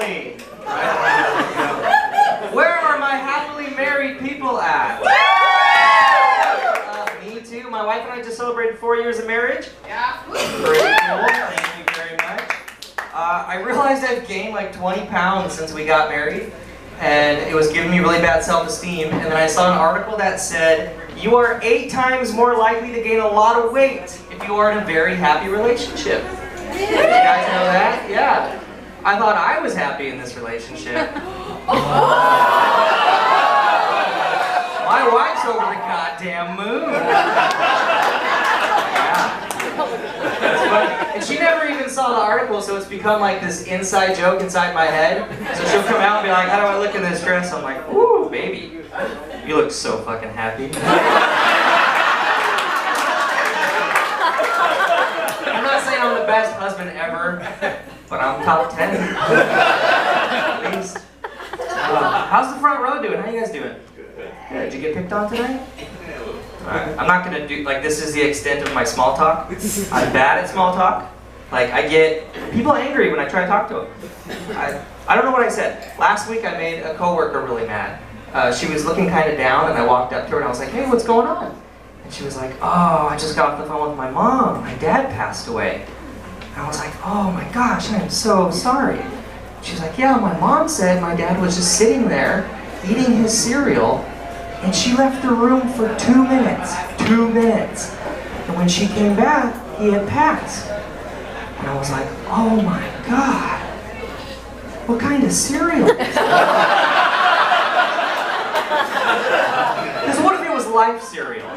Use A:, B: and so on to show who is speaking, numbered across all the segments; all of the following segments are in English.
A: family. Right? Where are my happily married people at? Me too. My wife and I just celebrated 4 years of marriage.
B: Yeah.
A: Pretty cool. Thank you very much. I realized I've gained like 20 pounds since we got married, and it was giving me really bad self-esteem. And then I saw an article that said, you are 8 times more likely to gain a lot of weight if you are in a very happy relationship. Did you guys know that? Yeah. I thought I was happy in this relationship. My wife's over the goddamn moon. Yeah. And she never even saw the article, so it's become like this inside joke inside my head. So she'll come out and be like, how do I look in this dress? I'm like, ooh, baby, you look so fucking happy. I'm not saying I'm the best husband ever, but I'm top 10. At least. How's the front row doing? How you guys doing? Good. Did you get picked on tonight? Alright. I'm not gonna do, like, this is the extent of my small talk. I'm bad at small talk. Like, I get people angry when I try to talk to them. I don't know what I said. Last week I made a coworker really mad. She was looking kind of down, and I walked up to her and I was like, hey, what's going on? And she was like, oh, I just got off the phone with my mom. My dad passed away. And I was like, oh my gosh, I am so sorry. She was like, yeah, my mom said my dad was just sitting there eating his cereal, and she left the room for 2 minutes. 2 minutes. And when she came back, he had passed. And I was like, oh my God. What kind of cereal? Because what if it was life cereal?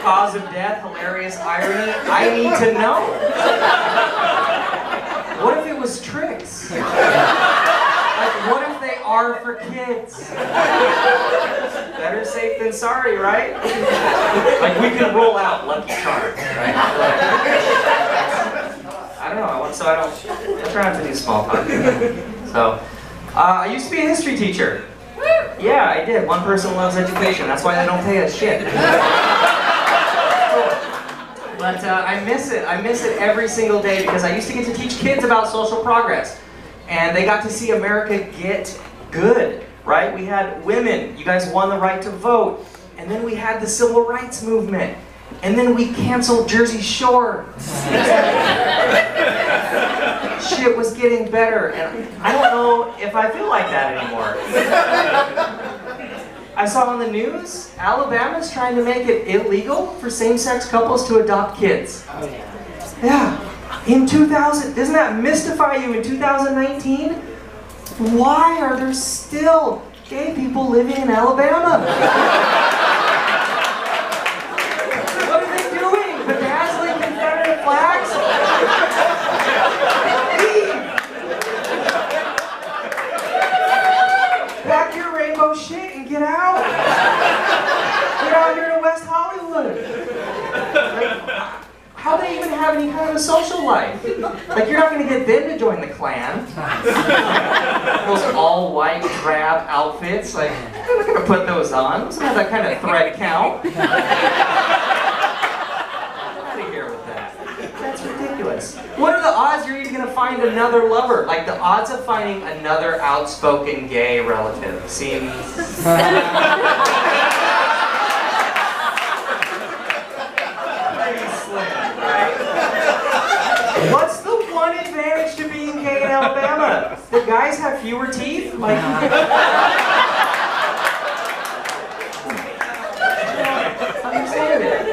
A: Cause of death, hilarious irony, I need to know. What if it was tricks? Like, what if they are for kids? Better safe than sorry, right? Like, we can roll out Lucky Charms, right? I don't know, so I try not to do small talk. So, I used to be a history teacher. Yeah, I did. One person loves education. That's why they don't pay us shit. But I miss it. I miss it every single day because I used to get to teach kids about social progress. And they got to see America get good, right? We had women. You guys won the right to vote. And then we had the civil rights movement. And then we canceled Jersey Shore. Shit was getting better. And I don't know if I feel like that anymore. I saw on the news, Alabama's trying to make it illegal for same-sex couples to adopt kids. Oh, yeah. In 2000, doesn't that mystify you in 2019? Why are there still gay people living in Alabama? What are they doing? Bedazzling Confederate flags? Pack your rainbow shit and get out. Get out here to West Hollywood. Like, how do they even have any kind of a social life? Like, you're not going to get them to join the Klan. Those all-white, drab outfits, like, they're not going to put those on. Doesn't have that kind of thread count. Get out of here with that. That's ridiculous. What are the odds you're even going to find another lover? Like, the odds of finding another outspoken gay relative seems... What's the one advantage to being gay in Alabama? The guys have fewer teeth? Like, I don't understand it.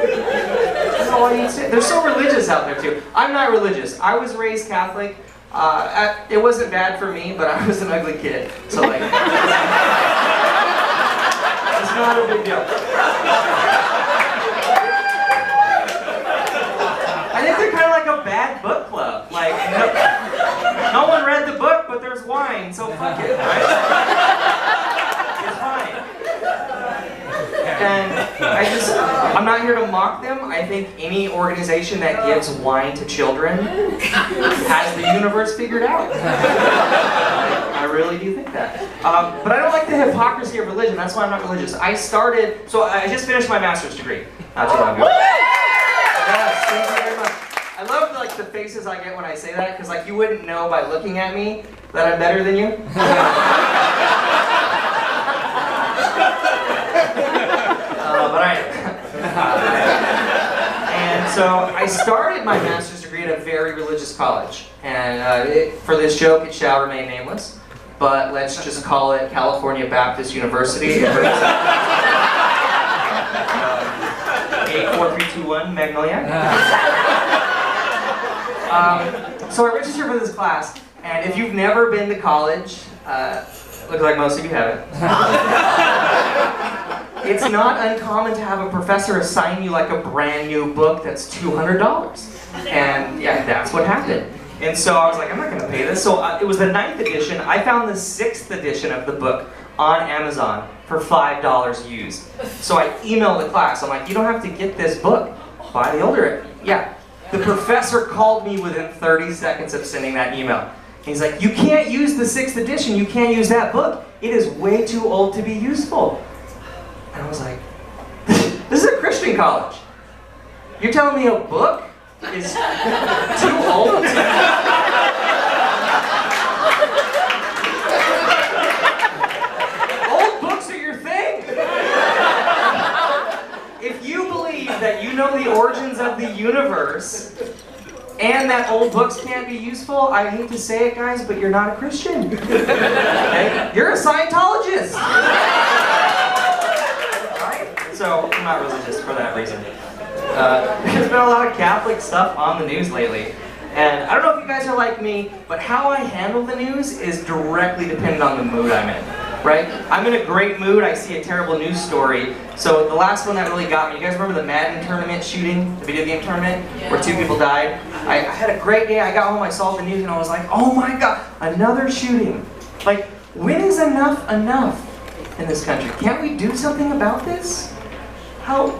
A: That's all I understand. They're so religious out there too. I'm not religious. I was raised Catholic. It wasn't bad for me, but I was an ugly kid. So like, it's not a big deal. I think they're kind of like a bad book club. Like, no one read the book, but there's wine, so fuck it, right? It's fine. And I'm not here to mock them. I think any organization that gives wine to children has the universe figured out. I really do think that. But I don't like the hypocrisy of religion. That's why I'm not religious. I just finished my master's degree not too long ago. Yes, thank you very much. I love like the faces I get when I say that? Because like you wouldn't know by looking at me that I'm better than you. But I am. And so I started my master's degree at a very religious college. And for this joke, it shall remain nameless. But let's just call it California Baptist University. 84321 Magnolia. So I registered for this class, and if you've never been to college, looks like most of you haven't. It's not uncommon to have a professor assign you like a brand new book that's $200. And yeah, that's what happened. And so I was like, I'm not going to pay this. So it was the 9th edition. I found the 6th edition of the book on Amazon for $5 used. So I emailed the class. I'm like, you don't have to get this book. Buy the older. Yeah. The professor called me within 30 seconds of sending that email. He's like, you can't use the 6th edition. You can't use that book. It is way too old to be useful. And I was like, this is a Christian college. You're telling me a book is too old? Old books are your thing. If you believe that you know the origins of the universe and that old books can't be useful, I hate to say it, guys, but you're not a Christian. Okay? You're a Scientologist. Right? So I'm not religious for that reason. There's been a lot of Catholic stuff on the news lately. And I don't know if you guys are like me, but how I handle the news is directly dependent on the mood I'm in. Right? I'm in a great mood, I see a terrible news story. So the last one that really got me, you guys remember the Madden tournament shooting? The video game tournament? Where 2 people died? I had a great day, I got home, I saw the news, and I was like, oh my god, another shooting. Like, when is enough in this country? Can't we do something about this? How?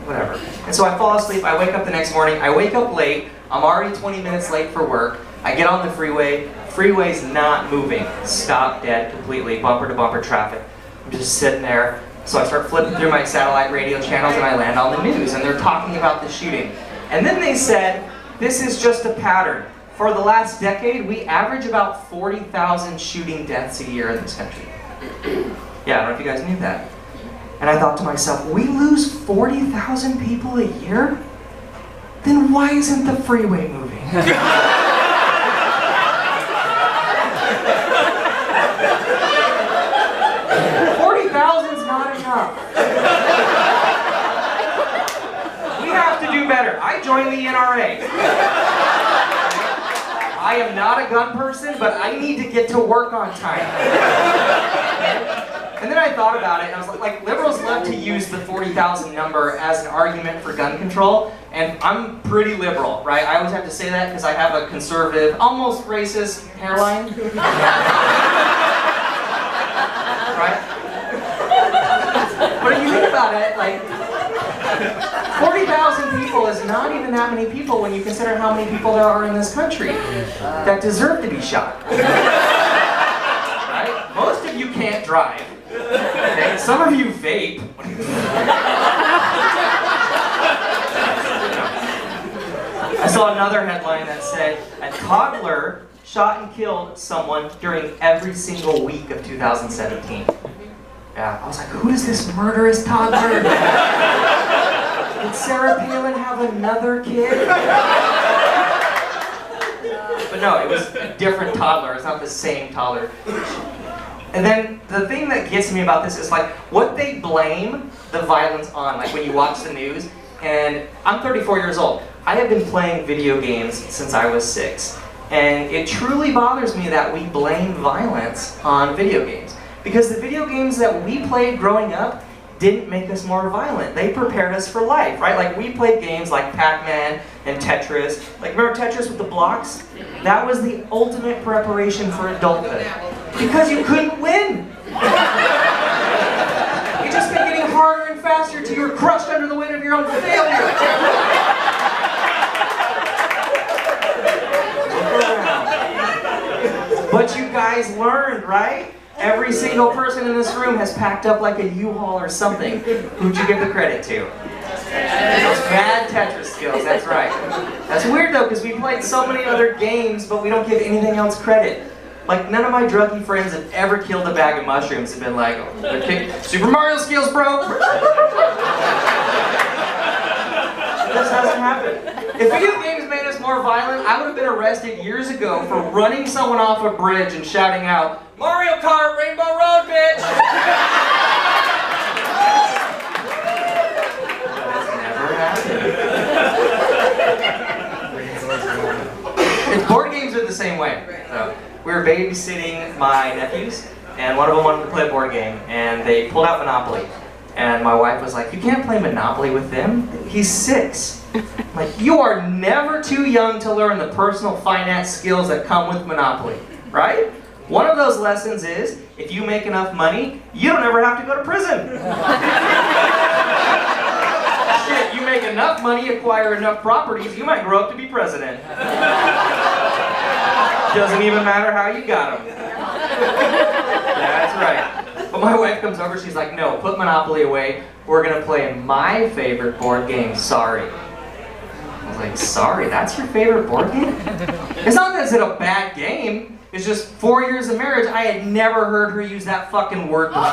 A: Whatever. And so I fall asleep, I wake up the next morning, I wake up late, I'm already 20 minutes late for work, I get on the freeway's not moving, stop dead completely, bumper to bumper traffic. I'm just sitting there, so I start flipping through my satellite radio channels and I land on the news, and they're talking about the shooting. And then they said, this is just a pattern. For the last decade, we average about 40,000 shooting deaths a year in this country. Yeah, I don't know if you guys knew that. And I thought to myself, we lose 40,000 people a year? Then why isn't the freeway moving? 40,000's not enough. We have to do better. I joined the NRA. I am not a gun person, but I need to get to work on time. And then I thought about it, and I was like, liberals love to use the 40,000 number as an argument for gun control, and I'm pretty liberal, right? I always have to say that because I have a conservative, almost racist hairline. Right? But if you think about it, like, 40,000 people is not even that many people when you consider how many people there are in this country that deserve to be shot. Right? Most of you can't drive. Okay? Some of you vape. I saw another headline that said, a toddler shot and killed someone during every single week of 2017. Yeah, I was like, who is this murderous toddler? Did Sarah Palin have another kid? But no, it was a different toddler. It's not the same toddler. And then the thing that gets me about this is like what they blame the violence on, like when you watch the news. And I'm 34 years old. I have been playing video games since I was 6. And it truly bothers me that we blame violence on video games. Because the video games that we played growing up didn't make us more violent. They prepared us for life, right? Like we played games like Pac-Man and Tetris. Like remember Tetris with the blocks? That was the ultimate preparation for adulthood. Because you couldn't win. It just kept getting harder and faster until you were crushed under the weight of your own failure. But you guys learned, right? Every single person in this room has packed up like a U-Haul or something. Who'd you give the credit to? Those bad Tetris skills, that's right. That's weird though, because we played so many other games, but we don't give anything else credit. Like, none of my druggy friends have ever killed a bag of mushrooms and been like, oh, Super Mario skills, bro! This doesn't happen. If video games made us more violent, I would have been arrested years ago for running someone off a bridge and shouting out, Mario Kart, Rainbow Road, bitch! That's never happened. Board games are the same way. So, we were babysitting my nephews, and one of them wanted to play a board game, and they pulled out Monopoly. And my wife was like, you can't play Monopoly with him. He's 6. I'm like, you are never too young to learn the personal finance skills that come with Monopoly, right? One of those lessons is, if you make enough money, you don't ever have to go to prison. Shit, you make enough money, acquire enough properties, you might grow up to be president. Doesn't even matter how you got them. That's right. But my wife comes over, she's like, no, put Monopoly away. We're gonna play my favorite board game, Sorry. I was like, Sorry, that's your favorite board game? It's not that it's a bad game. It's just 4 years of marriage, I had never heard her use that fucking word before.